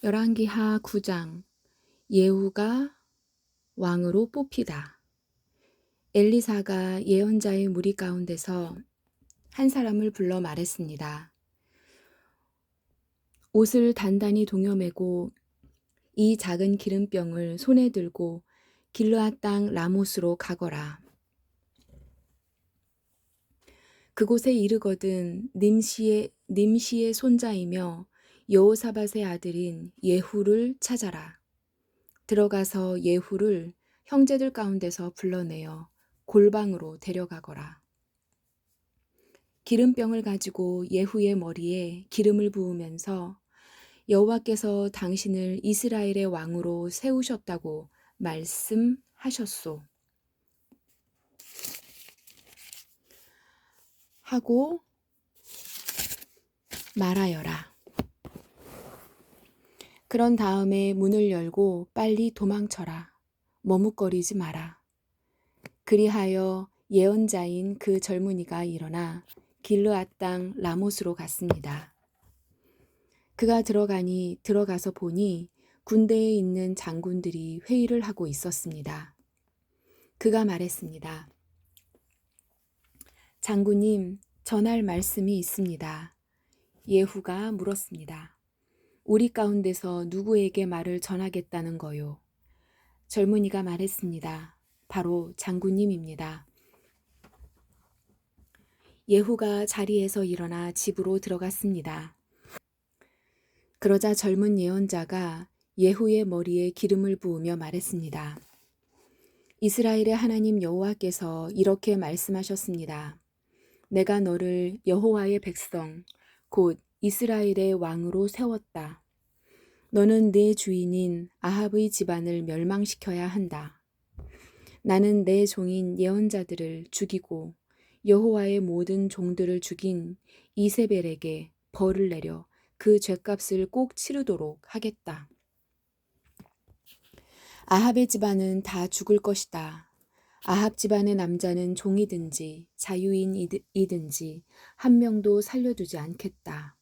열왕기하 9장 예후가 왕으로 뽑히다. 엘리사가 예언자의 무리 가운데서 한 사람을 불러 말했습니다. 옷을 단단히 동여매고 이 작은 기름병을 손에 들고 길르앗 땅 라못으로 가거라. 그곳에 이르거든 님시의 손자이며 여호사밧의 아들인 예후를 찾아라. 들어가서 예후를 형제들 가운데서 불러내어 골방으로 데려가거라. 기름병을 가지고 예후의 머리에 기름을 부으면서 여호와께서 당신을 이스라엘의 왕으로 세우셨다고 말씀하셨소. 하고 말하여라. 그런 다음에 문을 열고 빨리 도망쳐라. 머뭇거리지 마라. 그리하여 예언자인 그 젊은이가 일어나 길르앗 땅 라못으로 갔습니다. 그가 들어가서 보니 군대에 있는 장군들이 회의를 하고 있었습니다. 그가 말했습니다. 장군님, 전할 말씀이 있습니다. 예후가 물었습니다. 우리 가운데서 누구에게 말을 전하겠다는 거요? 젊은이가 말했습니다. 바로 장군님입니다. 예후가 자리에서 일어나 집으로 들어갔습니다. 그러자 젊은 예언자가 예후의 머리에 기름을 부으며 말했습니다. 이스라엘의 하나님 여호와께서 이렇게 말씀하셨습니다. 내가 너를 여호와의 백성, 곧 이스라엘의 왕으로 세웠다. 너는 내 주인인 아합의 집안을 멸망시켜야 한다. 나는 내 종인 예언자들을 죽이고 여호와의 모든 종들을 죽인 이세벨에게 벌을 내려 그 죄값을 꼭 치르도록 하겠다. 아합의 집안은 다 죽을 것이다. 아합 집안의 남자는 종이든지 자유인이든지 한 명도 살려두지 않겠다.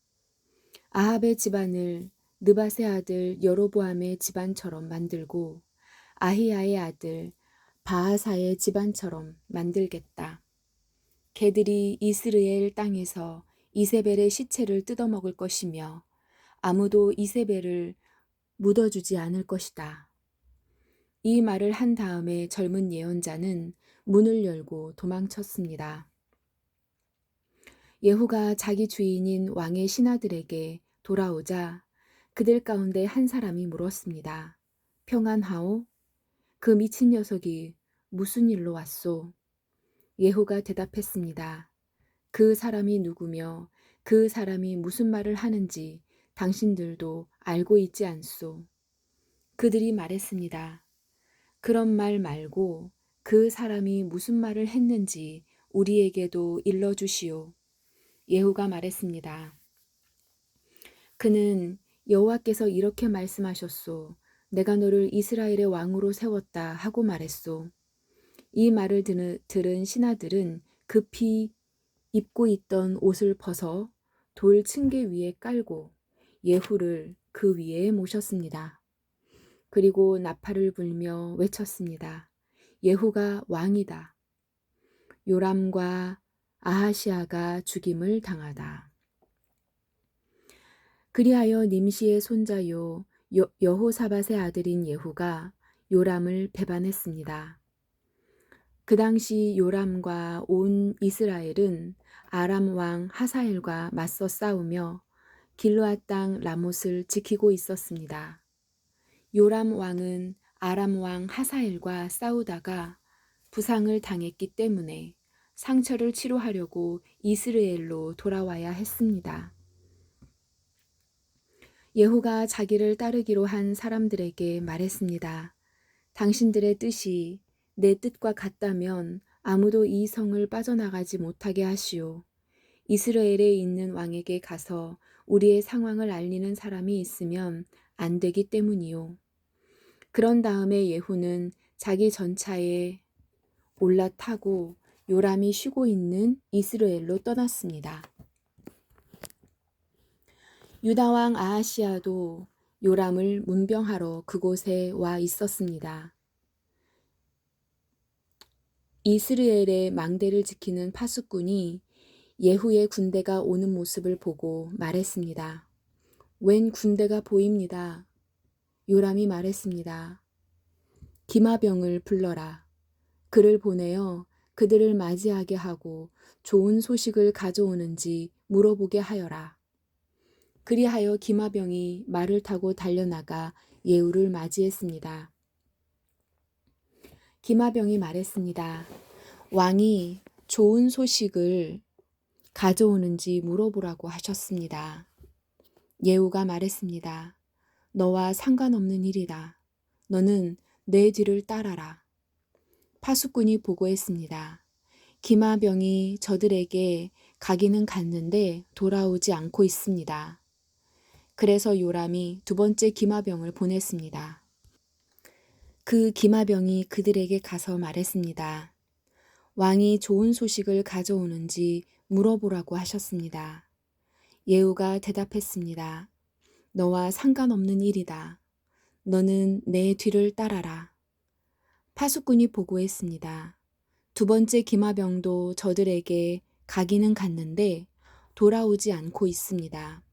아합의 집안을 느밧의 아들 여로보암의 집안처럼 만들고 아히야의 아들 바하사의 집안처럼 만들겠다. 개들이 이스라엘 땅에서 이세벨의 시체를 뜯어먹을 것이며 아무도 이세벨을 묻어주지 않을 것이다. 이 말을 한 다음에 젊은 예언자는 문을 열고 도망쳤습니다. 예후가 자기 주인인 왕의 신하들에게 돌아오자 그들 가운데 한 사람이 물었습니다. 평안하오? 그 미친 녀석이 무슨 일로 왔소? 예후가 대답했습니다. 그 사람이 누구며 그 사람이 무슨 말을 하는지 당신들도 알고 있지 않소. 그들이 말했습니다. 그런 말 말고 그 사람이 무슨 말을 했는지 우리에게도 일러주시오. 예후가 말했습니다. 그는 여호와께서 이렇게 말씀하셨소. 내가 너를 이스라엘의 왕으로 세웠다 하고 말했소. 이 말을 들은 신하들은 급히 입고 있던 옷을 벗어 돌 층계 위에 깔고 예후를 그 위에 모셨습니다. 그리고 나팔을 불며 외쳤습니다. 예후가 왕이다. 요람과 아하시아가 죽임을 당하다. 그리하여 님시의 손자요 여호사밧의 아들인 예후가 요람을 배반했습니다. 그 당시 요람과 온 이스라엘은 아람 왕 하사엘과 맞서 싸우며 길르앗 땅 라못을 지키고 있었습니다. 요람 왕은 아람 왕 하사엘과 싸우다가 부상을 당했기 때문에 상처를 치료하려고 이스라엘로 돌아와야 했습니다. 예후가 자기를 따르기로 한 사람들에게 말했습니다. 당신들의 뜻이 내 뜻과 같다면 아무도 이 성을 빠져나가지 못하게 하시오. 이스라엘에 있는 왕에게 가서 우리의 상황을 알리는 사람이 있으면 안 되기 때문이요. 그런 다음에 예후는 자기 전차에 올라타고 요람이 쉬고 있는 이스라엘로 떠났습니다. 유다 왕 아하시아도 요람을 문병하러 그곳에 와 있었습니다. 이스라엘의 망대를 지키는 파수꾼이 예후의 군대가 오는 모습을 보고 말했습니다. 웬 군대가 보입니다. 요람이 말했습니다. 기마병을 불러라. 그를 보내어 그들을 맞이하게 하고 좋은 소식을 가져오는지 물어보게 하여라. 그리하여 기마병이 말을 타고 달려나가 예후를 맞이했습니다. 기마병이 말했습니다. 왕이 좋은 소식을 가져오는지 물어보라고 하셨습니다. 예후가 말했습니다. 너와 상관없는 일이다. 너는 내 뒤를 따라라. 파수꾼이 보고했습니다. 기마병이 저들에게 가기는 갔는데 돌아오지 않고 있습니다. 그래서 요람이 두 번째 기마병을 보냈습니다. 그 기마병이 그들에게 가서 말했습니다. 왕이 좋은 소식을 가져오는지 물어보라고 하셨습니다. 예후가 대답했습니다. 너와 상관없는 일이다. 너는 내 뒤를 따라라. 파수꾼이 보고했습니다. 두 번째 기마병도 저들에게 가기는 갔는데 돌아오지 않고 있습니다.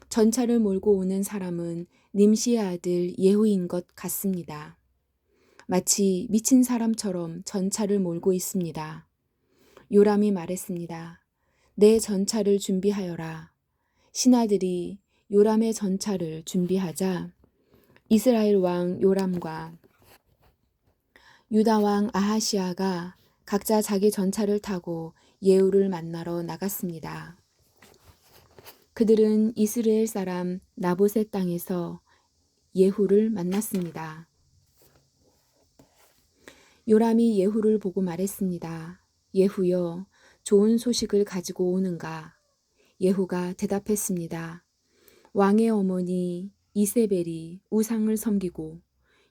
전차를 몰고 오는 사람은 님시의 아들 예후인 것 같습니다. 마치 미친 사람처럼 전차를 몰고 있습니다. 요람이 말했습니다. 내 전차를 준비하여라. 신하들이 요람의 전차를 준비하자 이스라엘 왕 요람과 유다 왕 아하시아가 각자 자기 전차를 타고 예후를 만나러 나갔습니다. 그들은 이스라엘 사람 나봇의 땅에서 예후를 만났습니다. 요람이 예후를 보고 말했습니다. 예후여, 좋은 소식을 가지고 오는가? 예후가 대답했습니다. 왕의 어머니 이세벨이 우상을 섬기고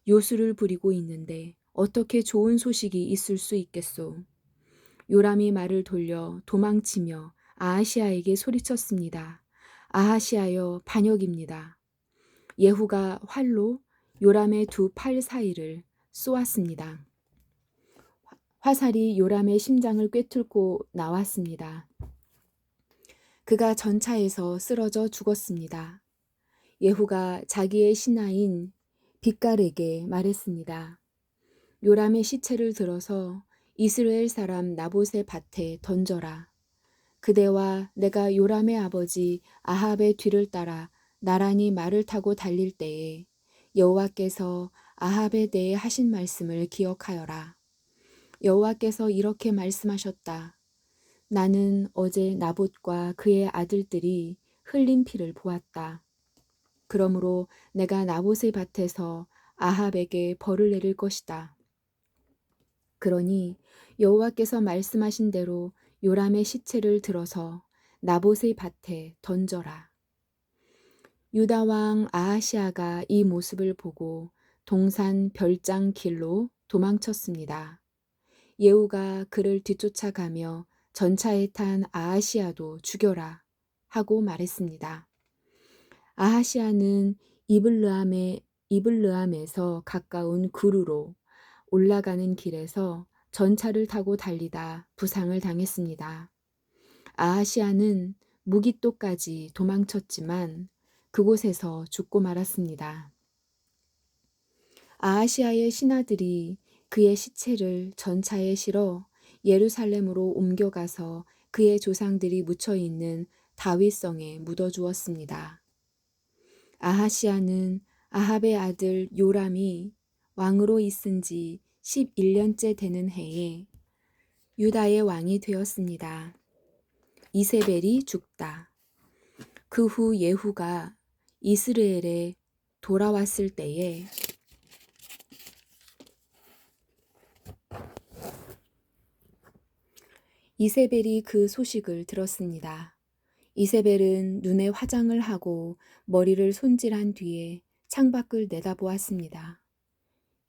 요술을 부리고 있는데 어떻게 좋은 소식이 있을 수 있겠소? 요람이 말을 돌려 도망치며 아하시아에게 소리쳤습니다. 아하시아여, 반역입니다. 예후가 활로 요람의 두 팔 사이를 쏘았습니다. 화살이 요람의 심장을 꿰뚫고 나왔습니다. 그가 전차에서 쓰러져 죽었습니다. 예후가 자기의 신하인 빗갈에게 말했습니다. 요람의 시체를 들어서 이스라엘 사람 나봇의 밭에 던져라. 그대와 내가 요람의 아버지 아합의 뒤를 따라 나란히 말을 타고 달릴 때에 여호와께서 아합에 대해 하신 말씀을 기억하여라. 여호와께서 이렇게 말씀하셨다. 나는 어제 나봇과 그의 아들들이 흘린 피를 보았다. 그러므로 내가 나봇의 밭에서 아합에게 벌을 내릴 것이다. 그러니 여호와께서 말씀하신 대로 요람의 시체를 들어서 나봇의 밭에 던져라. 유다 왕 아하시아가 이 모습을 보고 동산 별장 길로 도망쳤습니다. 예후가 그를 뒤쫓아가며 전차에 탄 아하시아도 죽여라 하고 말했습니다. 아하시아는 이블르함에서 가까운 구루로 올라가는 길에서 전차를 타고 달리다 부상을 당했습니다. 아하시아는 무기토까지 도망쳤지만 그곳에서 죽고 말았습니다. 아하시아의 신하들이 그의 시체를 전차에 실어 예루살렘으로 옮겨가서 그의 조상들이 묻혀 있는 다윗성에 묻어주었습니다. 아하시아는 아합의 아들 요람이 왕으로 있은 지 11년째 되는 해에 유다의 왕이 되었습니다. 이세벨이 죽다. 그 후 예후가 이스라엘에 돌아왔을 때에 이세벨이 그 소식을 들었습니다. 이세벨은 눈에 화장을 하고 머리를 손질한 뒤에 창밖을 내다보았습니다.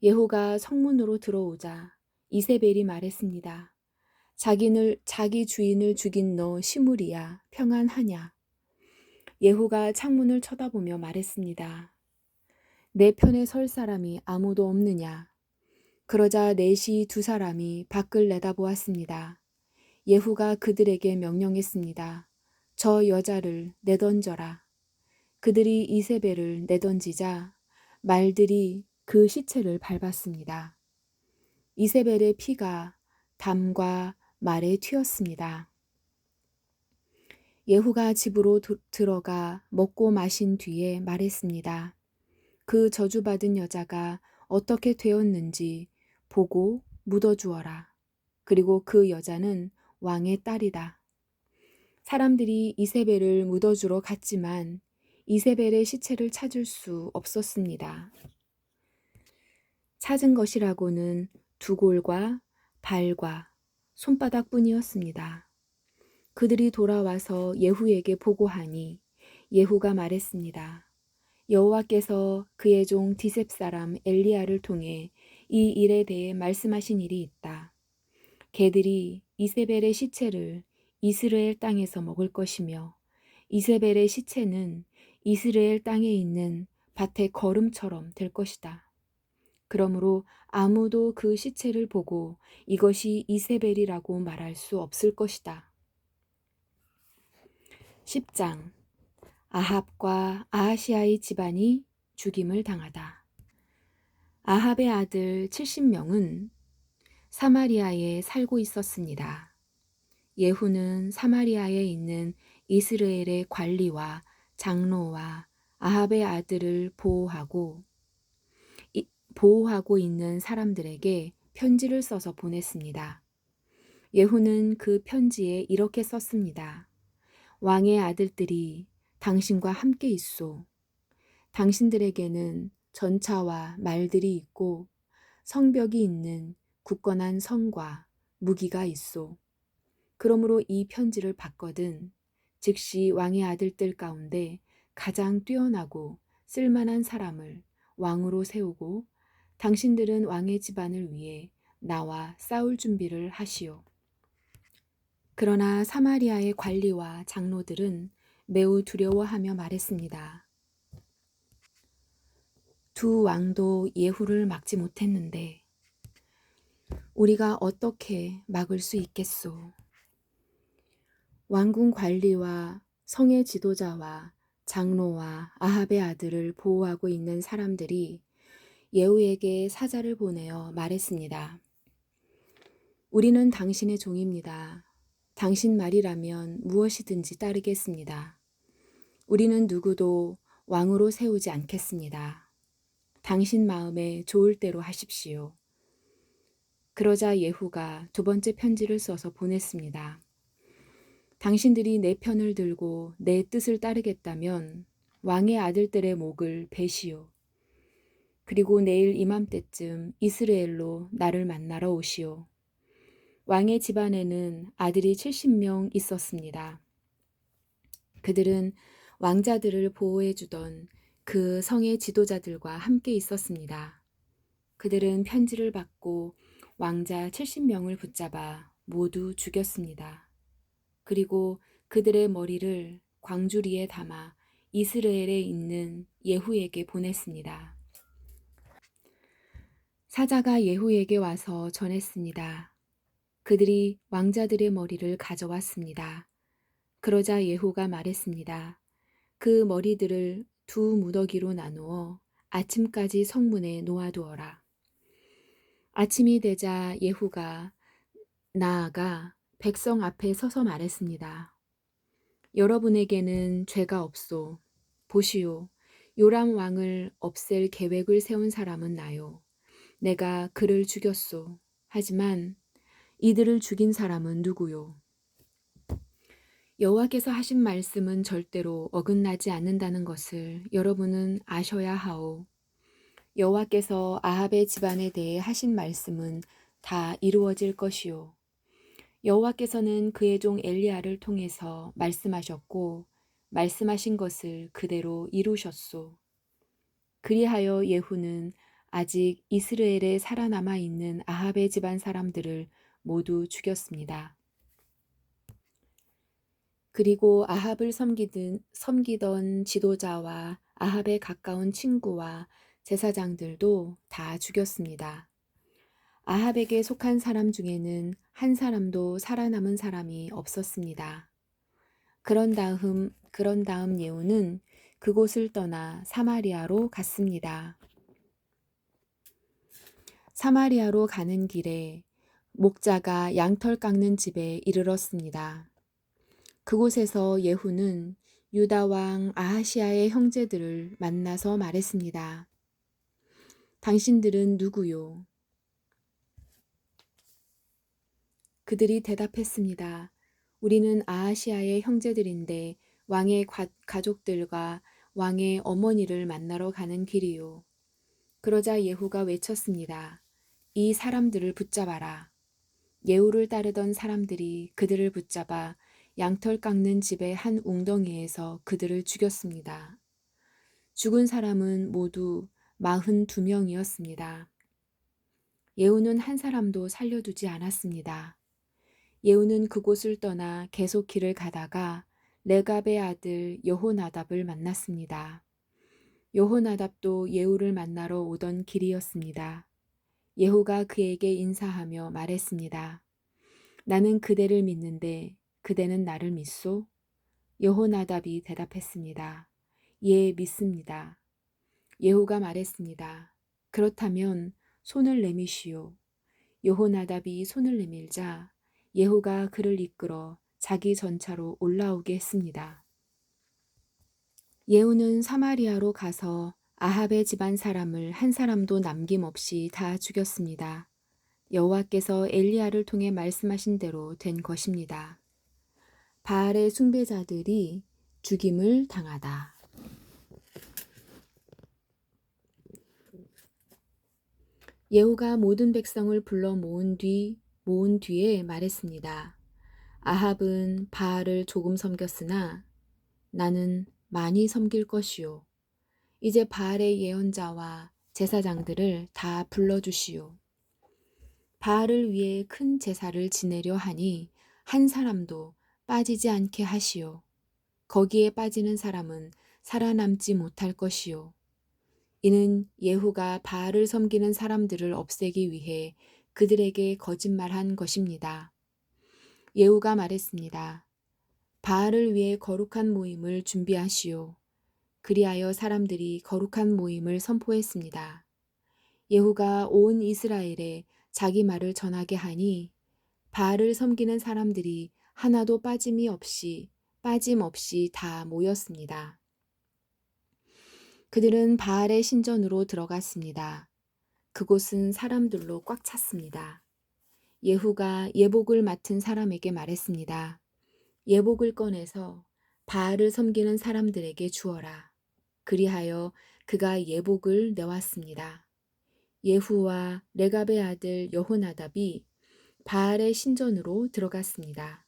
예후가 성문으로 들어오자 이세벨이 말했습니다. 자기 주인을 죽인 너 시므리야, 평안하냐? 예후가 창문을 쳐다보며 말했습니다. 내 편에 설 사람이 아무도 없느냐? 그러자 넷이 두 사람이 밖을 내다보았습니다. 예후가 그들에게 명령했습니다. 저 여자를 내던져라. 그들이 이세벨을 내던지자 말들이 그 시체를 밟았습니다. 이세벨의 피가 담과 말에 튀었습니다. 예후가 집으로 들어가 먹고 마신 뒤에 말했습니다. 그 저주받은 여자가 어떻게 되었는지 보고 묻어주어라. 그리고 그 여자는 왕의 딸이다. 사람들이 이세벨을 묻어주러 갔지만 이세벨의 시체를 찾을 수 없었습니다. 찾은 것이라고는 두골과 발과 손바닥뿐이었습니다. 그들이 돌아와서 예후에게 보고하니 예후가 말했습니다. 여호와께서 그의 종 디셉 사람 엘리야를 통해 이 일에 대해 말씀하신 일이 있다. 개들이 이세벨의 시체를 이스라엘 땅에서 먹을 것이며 이세벨의 시체는 이스라엘 땅에 있는 밭의 거름처럼 될 것이다. 그러므로 아무도 그 시체를 보고 이것이 이세벨이라고 말할 수 없을 것이다. 10장 아합과 아하시아의 집안이 죽임을 당하다. 아합의 아들 70명은 사마리아에 살고 있었습니다. 예후는 사마리아에 있는 이스라엘의 관리와 장로와 아합의 아들을 보호하고 있는 사람들에게 편지를 써서 보냈습니다. 예후는 그 편지에 이렇게 썼습니다. 왕의 아들들이 당신과 함께 있소. 당신들에게는 전차와 말들이 있고 성벽이 있는 굳건한 성과 무기가 있소. 그러므로 이 편지를 받거든 즉시 왕의 아들들 가운데 가장 뛰어나고 쓸만한 사람을 왕으로 세우고 당신들은 왕의 집안을 위해 나와 싸울 준비를 하시오. 그러나 사마리아의 관리와 장로들은 매우 두려워하며 말했습니다. 두 왕도 예후를 막지 못했는데 우리가 어떻게 막을 수 있겠소? 왕궁 관리와 성의 지도자와 장로와 아합의 아들을 보호하고 있는 사람들이 예후에게 사자를 보내어 말했습니다. 우리는 당신의 종입니다. 당신 말이라면 무엇이든지 따르겠습니다. 우리는 누구도 왕으로 세우지 않겠습니다. 당신 마음에 좋을 대로 하십시오. 그러자 예후가 두 번째 편지를 써서 보냈습니다. 당신들이 내 편을 들고 내 뜻을 따르겠다면 왕의 아들들의 목을 베시오. 그리고 내일 이맘때쯤 이스라엘로 나를 만나러 오시오. 왕의 집안에는 아들이 70명 있었습니다. 그들은 왕자들을 보호해주던 그 성의 지도자들과 함께 있었습니다. 그들은 편지를 받고 왕자 70명을 붙잡아 모두 죽였습니다. 그리고 그들의 머리를 광주리에 담아 이스라엘에 있는 예후에게 보냈습니다. 사자가 예후에게 와서 전했습니다. 그들이 왕자들의 머리를 가져왔습니다. 그러자 예후가 말했습니다. 그 머리들을 두 무더기로 나누어 아침까지 성문에 놓아두어라. 아침이 되자 예후가 나아가 백성 앞에 서서 말했습니다. 여러분에게는 죄가 없소. 보시오. 요람 왕을 없앨 계획을 세운 사람은 나요. 내가 그를 죽였소. 하지만 이들을 죽인 사람은 누구요? 여호와께서 하신 말씀은 절대로 어긋나지 않는다는 것을 여러분은 아셔야 하오. 여호와께서 아합의 집안에 대해 하신 말씀은 다 이루어질 것이요. 여호와께서는 그의 종 엘리야를 통해서 말씀하셨고 말씀하신 것을 그대로 이루셨소. 그리하여 예후는 아직 이스라엘에 살아남아 있는 아합의 집안 사람들을 모두 죽였습니다. 그리고 아합을 섬기던 지도자와 아합의 가까운 친구와 제사장들도 다 죽였습니다. 아합에게 속한 사람 중에는 한 사람도 살아남은 사람이 없었습니다. 그런 다음 예후는 그곳을 떠나 사마리아로 갔습니다. 사마리아로 가는 길에 목자가 양털 깎는 집에 이르렀습니다. 그곳에서 예후는 유다 왕 아하시아의 형제들을 만나서 말했습니다. 당신들은 누구요? 그들이 대답했습니다. 우리는 아하시아의 형제들인데 왕의 가족들과 왕의 어머니를 만나러 가는 길이요. 그러자 예후가 외쳤습니다. 이 사람들을 붙잡아라. 예후를 따르던 사람들이 그들을 붙잡아 양털 깎는 집의 한 웅덩이에서 그들을 죽였습니다. 죽은 사람은 모두 42명이었습니다. 예후는 한 사람도 살려두지 않았습니다. 예후는 그곳을 떠나 계속 길을 가다가 레갑의 아들 여호나답을 만났습니다. 여호나답도 예후를 만나러 오던 길이었습니다. 예후가 그에게 인사하며 말했습니다. 나는 그대를 믿는데 그대는 나를 믿소? 여호나답이 대답했습니다. 예, 믿습니다. 예후가 말했습니다. 그렇다면 손을 내미시오. 여호나답이 손을 내밀자 예후가 그를 이끌어 자기 전차로 올라오게 했습니다. 예후는 사마리아로 가서 아합의 집안 사람을 한 사람도 남김없이 다 죽였습니다. 여호와께서 엘리야를 통해 말씀하신 대로 된 것입니다. 바알의 숭배자들이 죽임을 당하다. 예후가 모든 백성을 불러 모은 뒤에 말했습니다. 아합은 바알을 조금 섬겼으나 나는 많이 섬길 것이요. 이제 바알의 예언자와 제사장들을 다 불러주시오. 바알을 위해 큰 제사를 지내려 하니 한 사람도 빠지지 않게 하시오. 거기에 빠지는 사람은 살아남지 못할 것이요. 이는 예후가 바알을 섬기는 사람들을 없애기 위해 그들에게 거짓말한 것입니다. 예후가 말했습니다. 바알을 위해 거룩한 모임을 준비하시오. 그리하여 사람들이 거룩한 모임을 선포했습니다. 예후가 온 이스라엘에 자기 말을 전하게 하니 바알을 섬기는 사람들이 하나도 빠짐없이 다 모였습니다. 그들은 바알의 신전으로 들어갔습니다. 그곳은 사람들로 꽉 찼습니다. 예후가 예복을 맡은 사람에게 말했습니다. 예복을 꺼내서 바알을 섬기는 사람들에게 주어라. 그리하여 그가 예복을 내왔습니다. 예후와 레갑의 아들 여호나답이 바알의 신전으로 들어갔습니다.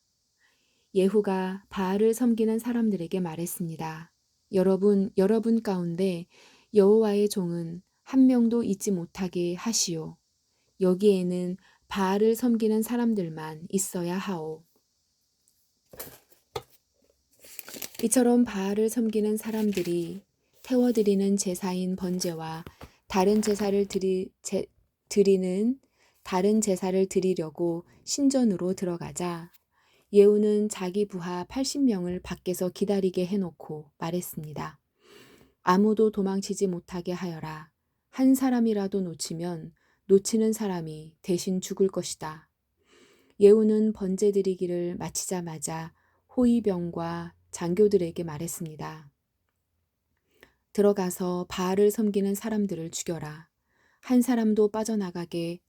예후가 바알을 섬기는 사람들에게 말했습니다. 여러분 가운데 여호와의 종은 한 명도 있지 못하게 하시오. 여기에는 바알을 섬기는 사람들만 있어야 하오. 이처럼 바알을 섬기는 사람들이 태워드리는 제사인 번제와 다른 제사를 드리려고 신전으로 들어가자 예후는 자기 부하 80명을 밖에서 기다리게 해놓고 말했습니다. 아무도 도망치지 못하게 하여라. 한 사람이라도 놓치는 사람이 대신 죽을 것이다. 예후는 번제 드리기를 마치자마자 호위병과 장교들에게 말했습니다. 들어가서 바알을 섬기는 사람들을 죽여라. 한 사람도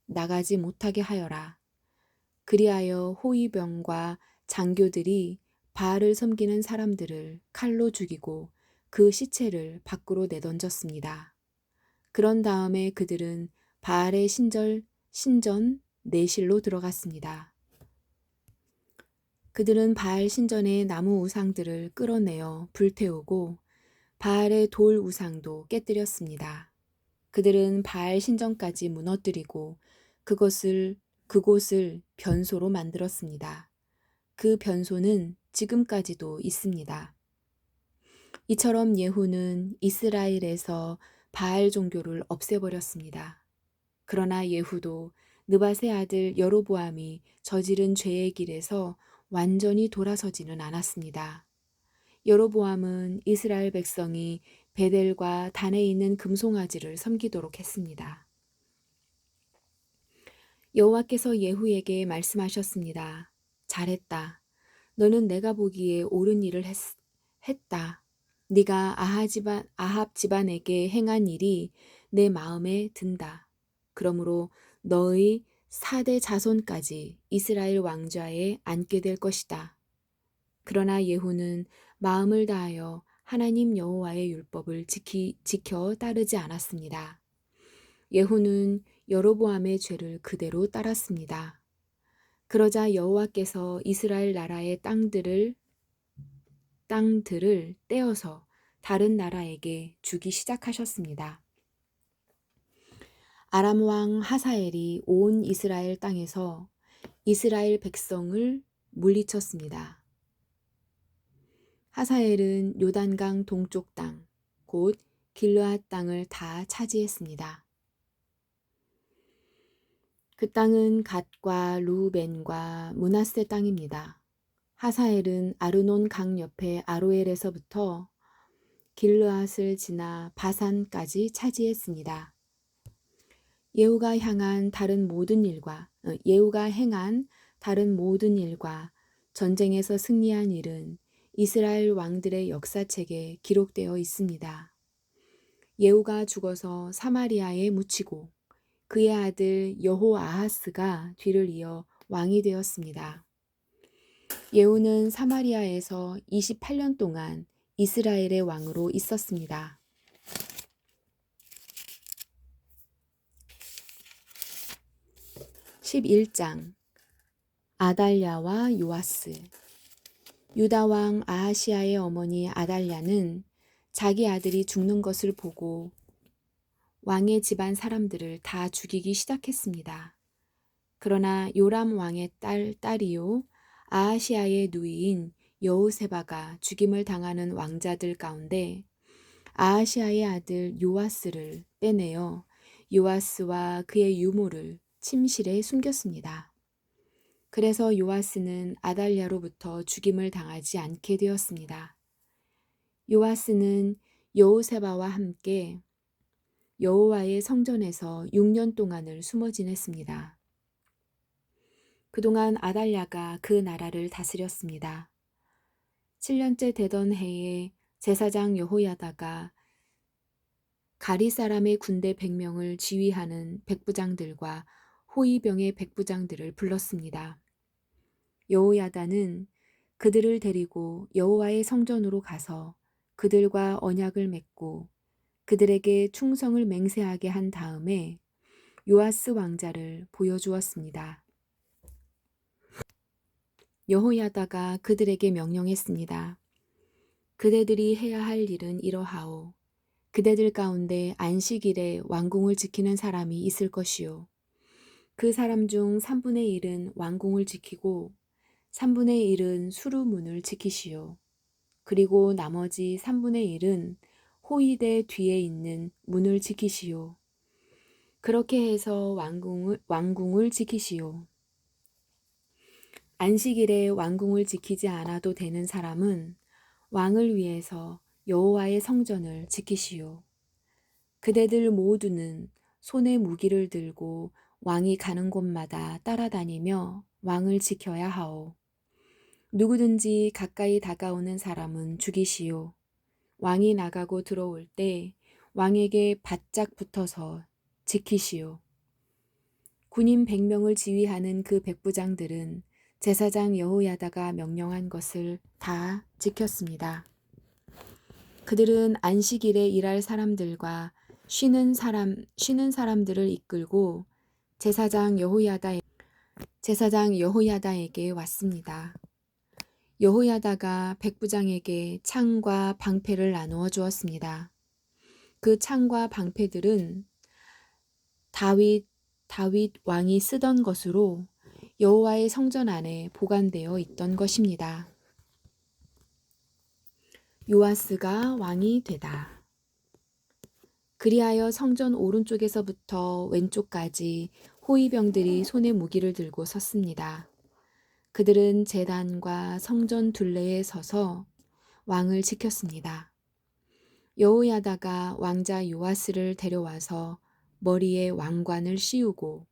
나가지 못하게 하여라. 그리하여 호위병과 장교들이 바알을 섬기는 사람들을 칼로 죽이고 그 시체를 밖으로 내던졌습니다. 그런 다음에 그들은 바알의 신전 내실로 들어갔습니다. 그들은 바알 신전의 나무 우상들을 끌어내어 불태우고 바알의 돌 우상도 깨뜨렸습니다. 그들은 바알 신전까지 무너뜨리고 그곳을 변소로 만들었습니다. 그 변소는 지금까지도 있습니다. 이처럼 예후는 이스라엘에서 바알 종교를 없애버렸습니다. 그러나 예후도 느밧의 아들 여로보암이 저지른 죄의 길에서 완전히 돌아서지는 않았습니다. 여로보암은 이스라엘 백성이 베델과 단에 있는 금송아지를 섬기도록 했습니다. 여호와께서 예후에게 말씀하셨습니다. 잘했다. 너는 내가 보기에 옳은 일을 했다. 네가 아합 집안에게 행한 일이 내 마음에 든다. 그러므로 너의 4대 자손까지 이스라엘 왕좌에 앉게 될 것이다. 그러나 예후는 마음을 다하여 하나님 여호와의 율법을 지켜 따르지 않았습니다. 예후는 여로보암의 죄를 그대로 따랐습니다. 그러자 여호와께서 이스라엘 나라의 땅들을 떼어서 다른 나라에게 주기 시작하셨습니다. 아람 왕 하사엘이 온 이스라엘 땅에서 이스라엘 백성을 물리쳤습니다. 하사엘은 요단강 동쪽 땅, 곧 길르앗 땅을 다 차지했습니다. 그 땅은 갓과 루벤과 므낫세 땅입니다. 하사엘은 아르논 강 옆에 아로엘에서부터 길르앗을 지나 바산까지 차지했습니다. 예후가 행한 다른 모든 일과 전쟁에서 승리한 일은 이스라엘 왕들의 역사책에 기록되어 있습니다. 예후가 죽어서 사마리아에 묻히고 그의 아들 여호아하스가 뒤를 이어 왕이 되었습니다. 예후는 사마리아에서 28년 동안 이스라엘의 왕으로 있었습니다. 11장 아달랴와 요아스. 유다 왕 아하시아의 어머니 아달랴는 자기 아들이 죽는 것을 보고 왕의 집안 사람들을 다 죽이기 시작했습니다. 그러나 요람 왕의 딸이요 아하시아의 누이인 여호세바가 죽임을 당하는 왕자들 가운데 아하시아의 아들 요아스를 빼내어 요아스와 그의 유모를 침실에 숨겼습니다. 그래서 요아스는 아달랴로부터 죽임을 당하지 않게 되었습니다. 요아스는 여호세바와 함께 여호와의 성전에서 6년 동안을 숨어 지냈습니다. 그동안 아달랴가 그 나라를 다스렸습니다. 7년째 되던 해에 제사장 여호야다가 가리 사람의 군대 100명을 지휘하는 백부장들과 호위병의 백부장들을 불렀습니다. 여호야다는 그들을 데리고 여호와의 성전으로 가서 그들과 언약을 맺고 그들에게 충성을 맹세하게 한 다음에 요아스 왕자를 보여주었습니다. 여호야다가 그들에게 명령했습니다. 그대들이 해야 할 일은 이러하오. 그대들 가운데 안식일에 왕궁을 지키는 사람이 있을 것이요. 그 사람 중 3분의 1은 왕궁을 지키고 3분의 1은 수루문을 지키시오. 그리고 나머지 3분의 1은 호위대 뒤에 있는 문을 지키시오. 그렇게 해서 왕궁을 지키시오. 안식일에 왕궁을 지키지 않아도 되는 사람은 왕을 위해서 여호와의 성전을 지키시오. 그대들 모두는 손에 무기를 들고 왕이 가는 곳마다 따라다니며 왕을 지켜야 하오. 누구든지 가까이 다가오는 사람은 죽이시오. 왕이 나가고 들어올 때 왕에게 바짝 붙어서 지키시오. 군인 100명을 지휘하는 그 백부장들은 제사장 여호야다가 명령한 것을 다 지켰습니다. 그들은 안식일에 일할 사람들과 쉬는 사람들을 이끌고 제사장 여호야다에게 왔습니다. 여호야다가 백부장에게 창과 방패를 나누어 주었습니다. 그 창과 방패들은 다윗 왕이 쓰던 것으로 여호와의 성전 안에 보관되어 있던 것입니다. 요아스가 왕이 되다. 그리하여 성전 오른쪽에서부터 왼쪽까지 호위병들이 손에 무기를 들고 섰습니다. 그들은 제단과 성전 둘레에 서서 왕을 지켰습니다. 여호야다가 왕자 요아스를 데려와서 머리에 왕관을 씌우고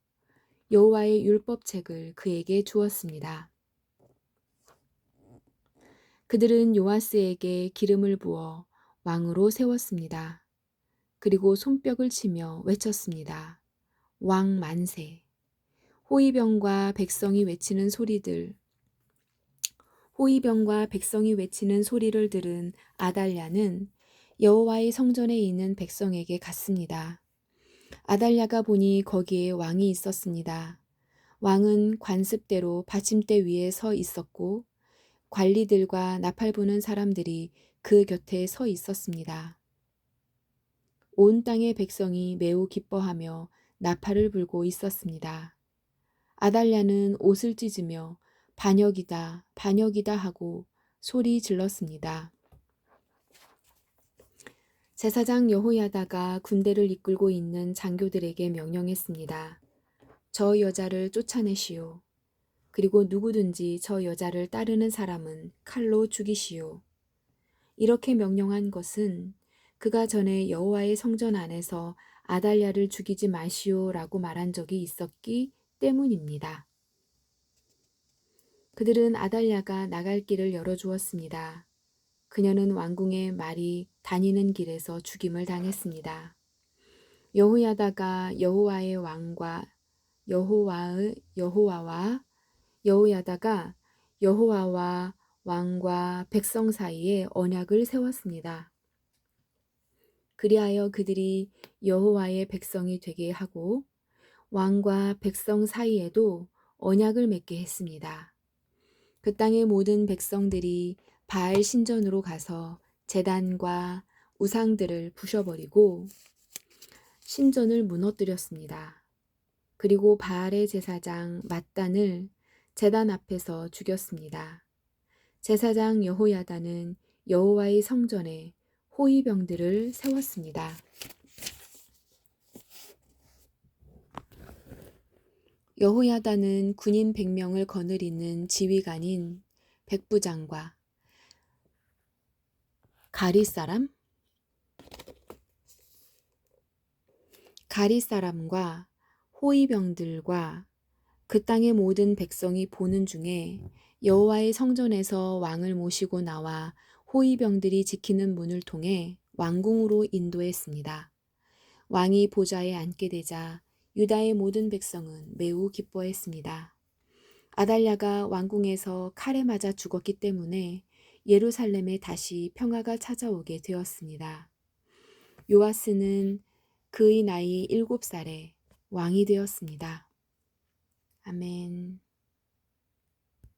여호와의 율법책을 그에게 주었습니다. 그들은 요아스에게 기름을 부어 왕으로 세웠습니다. 그리고 손뼉을 치며 외쳤습니다. 왕 만세. 호위병과 백성이 외치는 소리를 들은 아달랴는 여호와의 성전에 있는 백성에게 갔습니다. 아달랴가 보니 거기에 왕이 있었습니다. 왕은 관습대로 받침대 위에 서 있었고 관리들과 나팔 부는 사람들이 그 곁에 서 있었습니다. 온 땅의 백성이 매우 기뻐하며 나팔을 불고 있었습니다. 아달랴는 옷을 찢으며 반역이다, 반역이다 하고 소리 질렀습니다. 제사장 여호야다가 군대를 이끌고 있는 장교들에게 명령했습니다. 저 여자를 쫓아내시오. 그리고 누구든지 저 여자를 따르는 사람은 칼로 죽이시오. 이렇게 명령한 것은 그가 전에 여호와의 성전 안에서 아달랴를 죽이지 마시오라고 말한 적이 있었기 때문입니다. 그들은 아달랴가 나갈 길을 열어주었습니다. 그녀는 왕궁의 말이 다니는 길에서 죽임을 당했습니다. 여호야다가 여호와와 왕과 백성 사이에 언약을 세웠습니다. 그리하여 그들이 여호와의 백성이 되게 하고 왕과 백성 사이에도 언약을 맺게 했습니다. 그 땅의 모든 백성들이 바알 신전으로 가서 제단과 우상들을 부셔버리고 신전을 무너뜨렸습니다. 그리고 바알의 제사장 맏단을 제단 앞에서 죽였습니다. 제사장 여호야다는 여호와의 성전에 호위병들을 세웠습니다. 여호야다는 군인 100명을 거느리는 지휘관인 백부장과 가리 사람과 호위병들과 그 땅의 모든 백성이 보는 중에 여호와의 성전에서 왕을 모시고 나와 호위병들이 지키는 문을 통해 왕궁으로 인도했습니다. 왕이 보좌에 앉게 되자 유다의 모든 백성은 매우 기뻐했습니다. 아달랴가 왕궁에서 칼에 맞아 죽었기 때문에 예루살렘에 다시 평화가 찾아오게 되었습니다. 요아스는 그의 나이 7살에 왕이 되었습니다. 아멘.